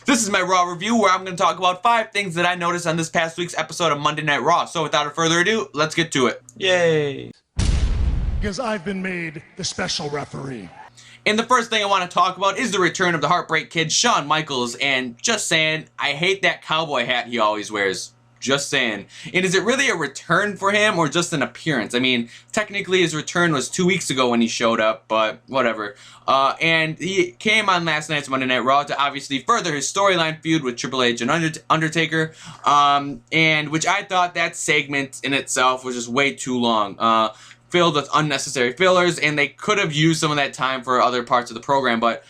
This is my Raw review where I'm going to talk about 5 things that I noticed on this past week's episode of Monday Night Raw. So without further ado, let's get to it. Yay! Because I've been made the special referee. And the first thing I want to talk about is the return of the Heartbreak Kid, Shawn Michaels, and just saying, I hate that cowboy hat he always wears. Just saying. And is it really a return for him or just an appearance? I mean, technically his return was 2 weeks ago when he showed up, but whatever. And he came on last night's Monday Night Raw to obviously further his storyline feud with Triple H and Undertaker, and which I thought that segment in itself was just way too long. Filled with unnecessary fillers, and they could have used some of that time for other parts of the program, but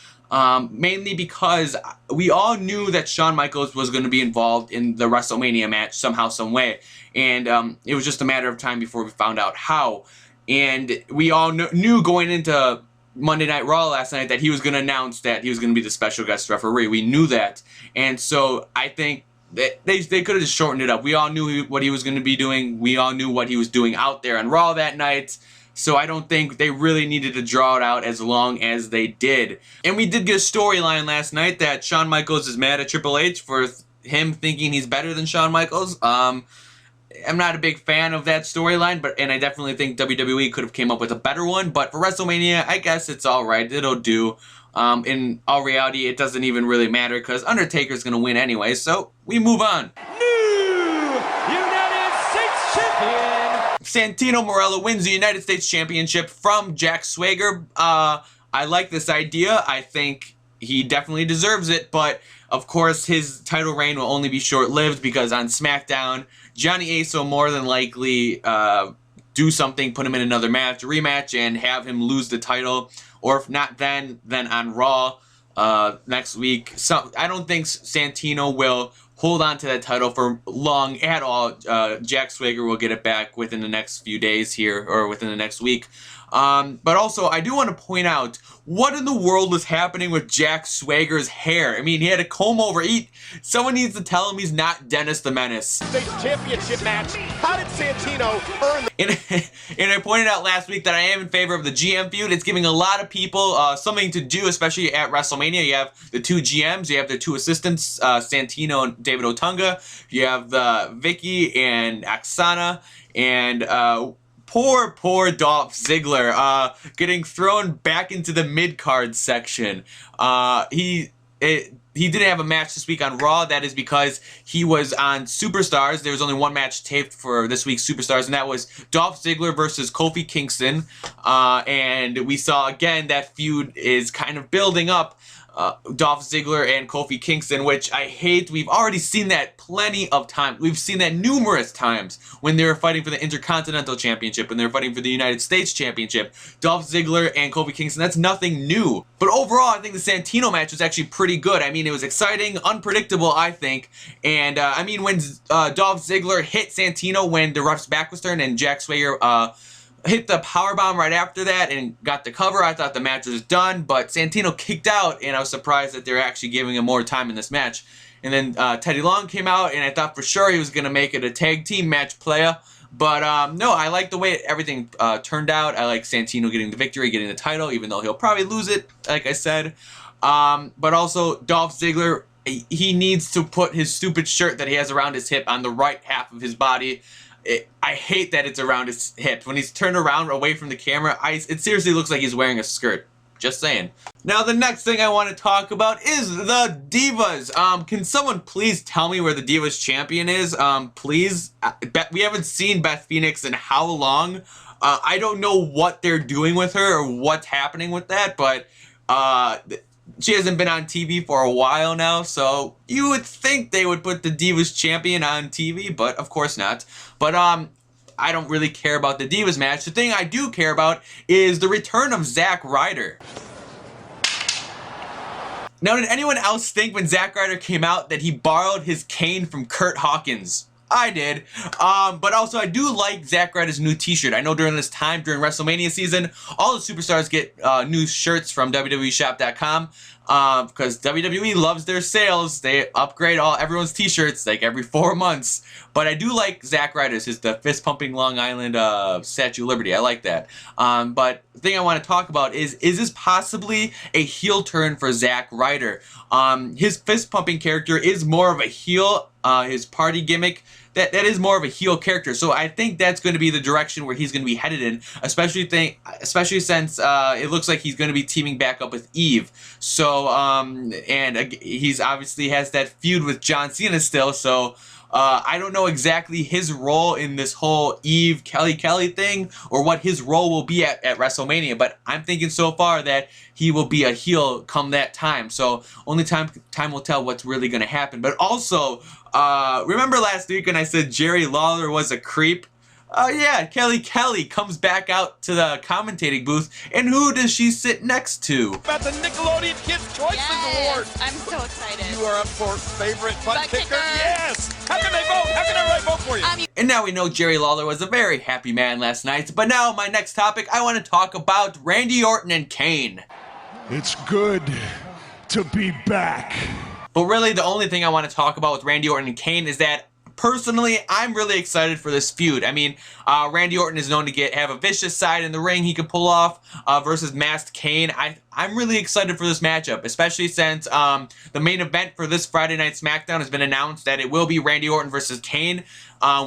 mainly because we all knew that Shawn Michaels was going to be involved in the WrestleMania match somehow, some way, and it was just a matter of time before we found out how. And we all knew going into Monday Night Raw last night that he was going to announce that he was going to be the special guest referee. We knew that, and so I think that they could have just shortened it up. We all knew what he was going to be doing. We all knew what he was doing out there on Raw that night. So I don't think they really needed to draw it out as long as they did. And we did get a storyline last night that Shawn Michaels is mad at Triple H for him thinking he's better than Shawn Michaels. I'm not a big fan of that storyline, and I definitely think WWE could have came up with a better one. But for WrestleMania, I guess it's all right. It'll do. In all reality, it doesn't even really matter because Undertaker's going to win anyway. So we move on. Santino Marella wins the United States Championship from Jack Swagger. I like this idea. I think he definitely deserves it, but of course his title reign will only be short-lived because on SmackDown, Johnny Ace will more than likely do something, put him in another match, rematch, and have him lose the title. Or if not then on Raw next week. So I don't think Santino will hold on to that title for long at all. Jack Swagger will get it back within the next few days here, or within the next week. But also, I do want to point out, what in the world is happening with Jack Swagger's hair? I mean, he had a comb over. Someone needs to tell him he's not Dennis the Menace. State championship match. How did Santino earn and I pointed out last week that I am in favor of the GM feud. It's giving a lot of people something to do, especially at WrestleMania. You have the 2 GMs, you have the 2 assistants, Santino and David Otunga. You have the Vicki and Aksana, and poor Dolph Ziggler getting thrown back into the mid-card section. He didn't have a match this week on Raw. That is because he was on Superstars. There was only one match taped for this week's Superstars, and that was Dolph Ziggler versus Kofi Kingston. And we saw again that feud is kind of building up. Dolph Ziggler and Kofi Kingston, which I hate. We've already seen that plenty of times. We've seen that numerous times when they were fighting for the Intercontinental Championship, when they were fighting for the United States Championship. Dolph Ziggler and Kofi Kingston, that's nothing new. But overall, I think the Santino match was actually pretty good. I mean, it was exciting, unpredictable, I think. And, I mean, when Dolph Ziggler hit Santino when the ref's back was turned and Jack Swagger hit the powerbomb right after that and got the cover, I thought the match was done, but Santino kicked out, and I was surprised that they're actually giving him more time in this match. And then Teddy Long came out, and I thought for sure he was going to make it a tag team match playa, but no, I like the way everything turned out. I like Santino getting the victory, getting the title, even though he'll probably lose it, like I said. But also, Dolph Ziggler, he needs to put his stupid shirt that he has around his hip on the right half of his body. I hate that it's around his hips. When he's turned around away from the camera, it seriously looks like he's wearing a skirt. Just saying. Now, the next thing I want to talk about is the Divas. Can someone please tell me where the Divas champion is? Please. We haven't seen Beth Phoenix in how long? I don't know what they're doing with her or what's happening with that, but she hasn't been on TV for a while now, so you would think they would put the Divas champion on TV, but of course not. But I don't really care about the Divas match. The thing I do care about is the return of Zack Ryder. Now, did anyone else think when Zack Ryder came out that he borrowed his cane from Kurt Hawkins? I did. But also, I do like Zack Ryder's new t-shirt. I know during this time, during WrestleMania season, all the superstars get new shirts from WWEshop.com. because WWE loves their sales. They upgrade everyone's t-shirts like every 4 months. But I do like Zack Ryder's, the fist pumping Long Island Statue of Liberty. I like that. But the thing I want to talk about is this possibly a heel turn for Zack Ryder? His fist pumping character is more of a heel. His party gimmick, that is more of a heel character. So I think that's going to be the direction where he's going to be headed in, especially since it looks like he's going to be teaming back up with Eve. So he's obviously has that feud with John Cena still. So I don't know exactly his role in this whole Eve Kelly thing, or what his role will be at WrestleMania, but I'm thinking so far that he will be a heel come that time. So only time will tell what's really going to happen. But also, remember last week when I said Jerry Lawler was a creep? Oh yeah, Kelly comes back out to the commentating booth, and who does she sit next to? About the Nickelodeon Kids' Choices Award. I'm so excited. You are up for favorite butt kicker? kicker. Yes. How can they vote? How can everybody vote for you? And now we know Jerry Lawler was a very happy man last night. But now my next topic, I want to talk about Randy Orton and Kane. It's good to be back. But really, the only thing I want to talk about with Randy Orton and Kane is that personally, I'm really excited for this feud. I mean, Randy Orton is known to have a vicious side in the ring he could pull off versus Masked Kane. I'm really excited for this matchup, especially since the main event for this Friday Night SmackDown has been announced that it will be Randy Orton versus Kane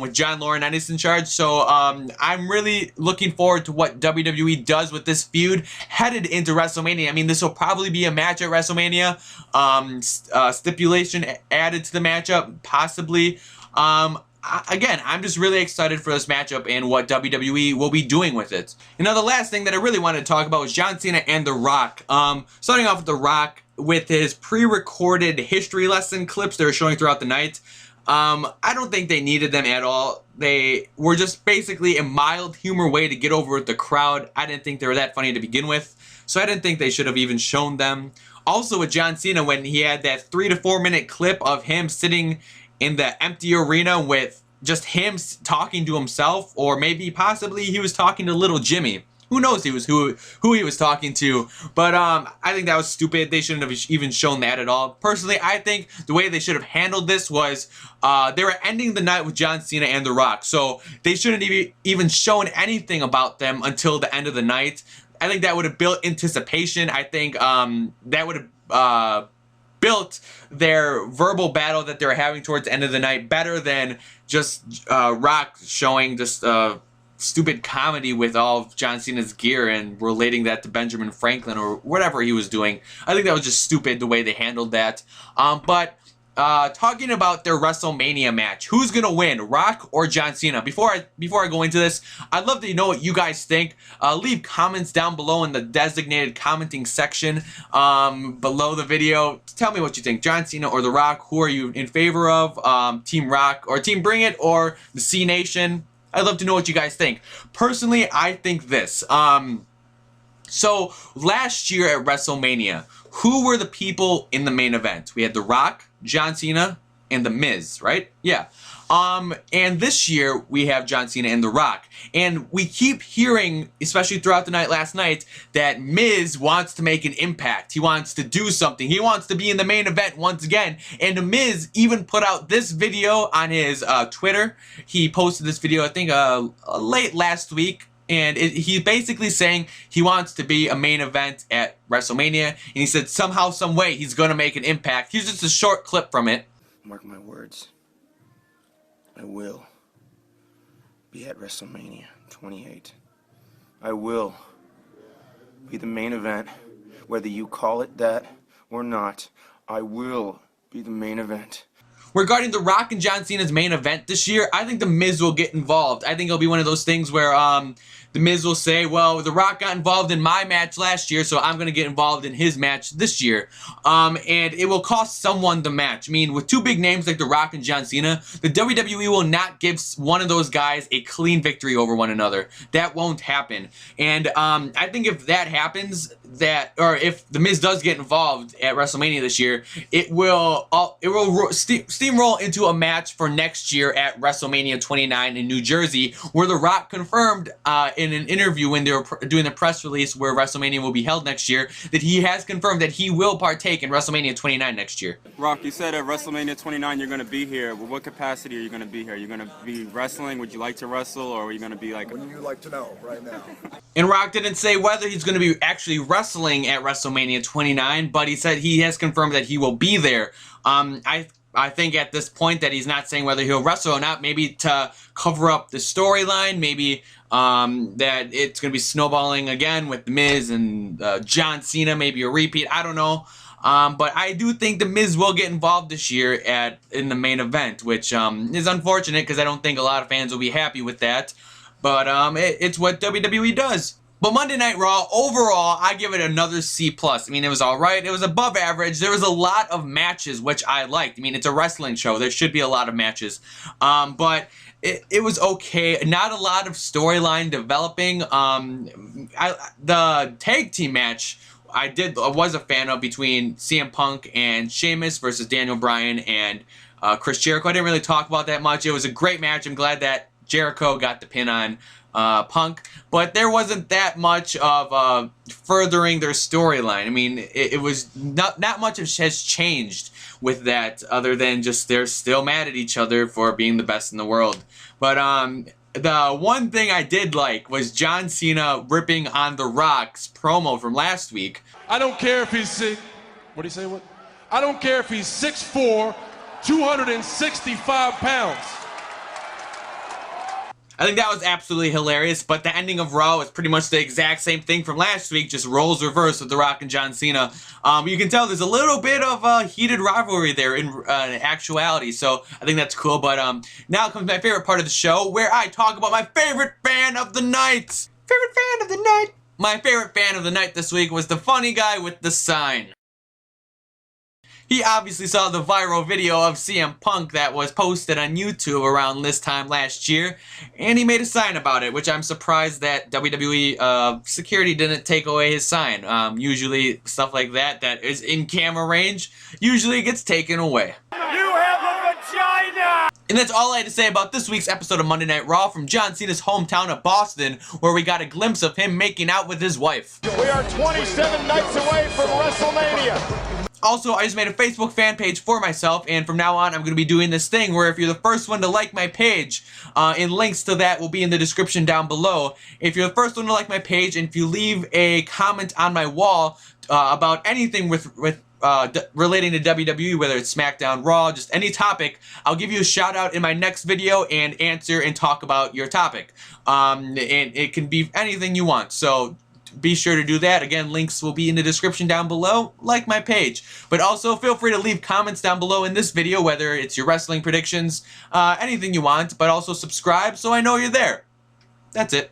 with John Laurinaitis in charge. So I'm really looking forward to what WWE does with this feud headed into WrestleMania. I mean, this will probably be a match at WrestleMania. Stipulation added to the matchup, possibly. Again, I'm just really excited for this matchup and what WWE will be doing with it. You know, the last thing that I really wanted to talk about was John Cena and The Rock. Starting off with The Rock with his pre-recorded history lesson clips they were showing throughout the night. I don't think they needed them at all. They were just basically a mild humor way to get over with the crowd. I didn't think they were that funny to begin with, so I didn't think they should have even shown them. Also with John Cena, when he had that 3 to 4 minute clip of him sitting in the empty arena with just him talking to himself, or maybe possibly he was talking to little Jimmy. Who knows who he was talking to, but I think that was stupid. They shouldn't have even shown that at all. Personally, I think the way they should have handled this was they were ending the night with John Cena and The Rock, so they shouldn't even shown anything about them until the end of the night. I think that would have built anticipation. I think that would have built their verbal battle that they were having towards the end of the night better than just Rock showing just stupid comedy with all of John Cena's gear and relating that to Benjamin Franklin or whatever he was doing. I think that was just stupid the way they handled that. But talking about their WrestleMania match, who's gonna win, Rock or John Cena? Before I go into this, I'd love to know what you guys think. Leave comments down below in the designated commenting section below the video. Tell me what you think, John Cena or The Rock. Who are you in favor of? Team Rock or Team Bring It or the C Nation? I'd love to know what you guys think. Personally, I think this. So last year at WrestleMania, who were the people in the main event? We had The Rock, John Cena, and The Miz, right? Yeah. And this year we have John Cena and The Rock. And we keep hearing, especially throughout the night last night, that Miz wants to make an impact. He wants to do something. He wants to be in the main event once again. And The Miz even put out this video on his Twitter. He posted this video, I think, late last week. And he's basically saying he wants to be a main event at WrestleMania. And he said somehow, some way, he's going to make an impact. Here's just a short clip from it. Mark my words. I will be at WrestleMania 28. I will be the main event, whether you call it that or not. I will be the main event. Regarding The Rock and John Cena's main event this year, I think The Miz will get involved. I think it'll be one of those things where The Miz will say, well, The Rock got involved in my match last year, so I'm going to get involved in his match this year. And it will cost someone the match. I mean, with two big names like The Rock and John Cena, the WWE will not give one of those guys a clean victory over one another. That won't happen. And I think if that happens, or if The Miz does get involved at WrestleMania this year, it will steamroll into a match for next year at WrestleMania 29 in New Jersey, where The Rock confirmed in an interview when they were doing the press release where WrestleMania will be held next year that he has confirmed that he will partake in WrestleMania 29 next year. Rock, you said at WrestleMania 29 you're going to be here. Well, what capacity are you going to be here? Are you going to be wrestling? Would you like to wrestle, or are you going to be like... Wouldn't you like to know right now? And Rock didn't say whether he's going to be actually wrestling at WrestleMania 29, but he said he has confirmed that he will be there. I think at this point that he's not saying whether he'll wrestle or not, maybe to cover up the storyline, maybe that it's going to be snowballing again with The Miz and John Cena, maybe a repeat, I don't know. But I do think The Miz will get involved this year in the main event, which is unfortunate because I don't think a lot of fans will be happy with that. But it's what WWE does. But Monday Night Raw, overall, I give it another C+. I mean, it was alright. It was above average. There was a lot of matches, which I liked. I mean, it's a wrestling show. There should be a lot of matches. But it was okay. Not a lot of storyline developing. The tag team match I was a fan of between CM Punk and Sheamus versus Daniel Bryan and Chris Jericho. I didn't really talk about that much. It was a great match. I'm glad that Jericho got the pin on Punk, but there wasn't that much of furthering their storyline. I mean, it was not much has changed with that, other than just they're still mad at each other for being the best in the world. But the one thing I did like was John Cena ripping on The Rock's promo from last week. I don't care if he's what do you say? What? I don't care if he's 6'4", 265 pounds. I think that was absolutely hilarious, but the ending of Raw was pretty much the exact same thing from last week, just roles reversed with The Rock and John Cena. You can tell there's a little bit of a heated rivalry there in actuality, so I think that's cool. But now comes my favorite part of the show, where I talk about my favorite fan of the night. Favorite fan of the night. My favorite fan of the night this week was the funny guy with the sign. He obviously saw the viral video of CM Punk that was posted on YouTube around this time last year, and he made a sign about it, which I'm surprised that WWE security didn't take away his sign. Usually stuff like that is in camera range usually gets taken away. You have a vagina! And that's all I had to say about this week's episode of Monday Night Raw from John Cena's hometown of Boston, where we got a glimpse of him making out with his wife. We are 27 nights away from WrestleMania. Also, I just made a Facebook fan page for myself, and from now on I'm going to be doing this thing where if you're the first one to like my page, and links to that will be in the description down below. If you're the first one to like my page, and if you leave a comment on my wall about anything relating to WWE, whether it's SmackDown, Raw, just any topic, I'll give you a shout out in my next video and answer and talk about your topic. And it can be anything you want, so be sure to do that. Again, links will be in the description down below. Like my page. But also feel free to leave comments down below in this video, whether it's your wrestling predictions, anything you want. But also subscribe so I know you're there. That's it.